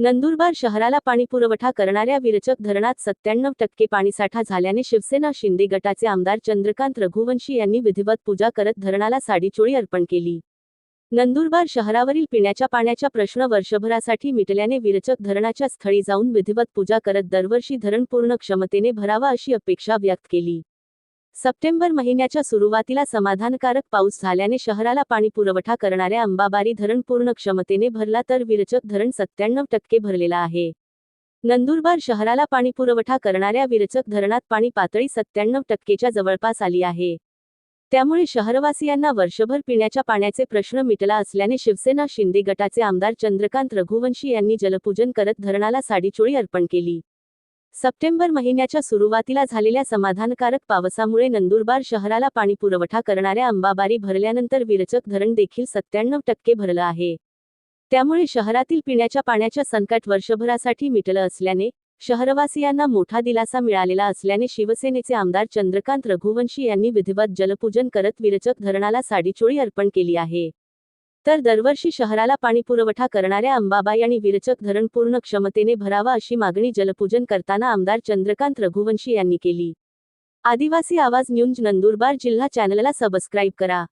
नंदुरबार शहराला पाणीपुरवठा करणाऱ्या विरचक धरणात 97% पाणीसाठा झाल्याने शिवसेना शिंदे गटाचे आमदार चंद्रकांत रघुवंशी यांनी विधिवत पूजा करत धरणाला साडीचोळी अर्पण केली. नंदुरबार शहरावरील पिण्याच्या पाण्याचा प्रश्न वर्षभरासाठी मिटल्याने विरचक धरणाच्या स्थळी जाऊन विधिवत पूजा करत दरवर्षी धरण पूर्ण क्षमतेने भरावा अशी अपेक्षा व्यक्त केली. सप्टेंबर महिन्याच्या सुरुवातीला समाधानकारक पाऊस झाल्याने शहराला पाणीपुरवठा करणाऱ्या अंबाबारी धरण पूर्ण क्षमतेने भरला तर विरचक धरण 97% भरलेला आहे. नंदुरबार शहराला पाणीपुरवठा करणाऱ्या विरचक धरणात पाणी पातळी 97%च्या जवळपास आली आहे. त्यामुळे शहरवासियांना वर्षभर पिण्याच्या पाण्याचे प्रश्न मिटला असल्याने शिवसेना शिंदे गटाचे आमदार चंद्रकांत रघुवंशी यांनी जलपूजन करत धरणाला साडीचोळी अर्पण केली. सप्टेंबर महिन्याच्या सुरुवातीला झालेल्या समाधानकारक पावसामुळे नंदुरबार शहराला पाणीपुरवठा करणाऱ्या अंबाबारी भरल्यानंतर विरचक धरण देखील 97% भरलं आहे. त्यामुळे शहरातील पिण्याच्या पाण्याच्या संकट वर्षभरासाठी मिटलं असल्याने शहरवासियांना मोठा दिलासा मिळालेला असल्याने शिवसेनेचे आमदार चंद्रकांत रघुवंशी यांनी विधिवत जलपूजन करत विरचक धरणाला साडीचोळी अर्पण केली आहे. तर दरवर्षी शहराला पाणीपुरवठा करणाऱ्या अंबाबाई आणि विरचक धरण पूर्ण क्षमतेने भरावा अशी मागणी जलपूजन करताना आमदार चंद्रकांत रघुवंशी यांनी केली. आदिवासी आवाज न्यूज नंदुरबार जिल्हा चॅनलला सबस्क्राईब करा.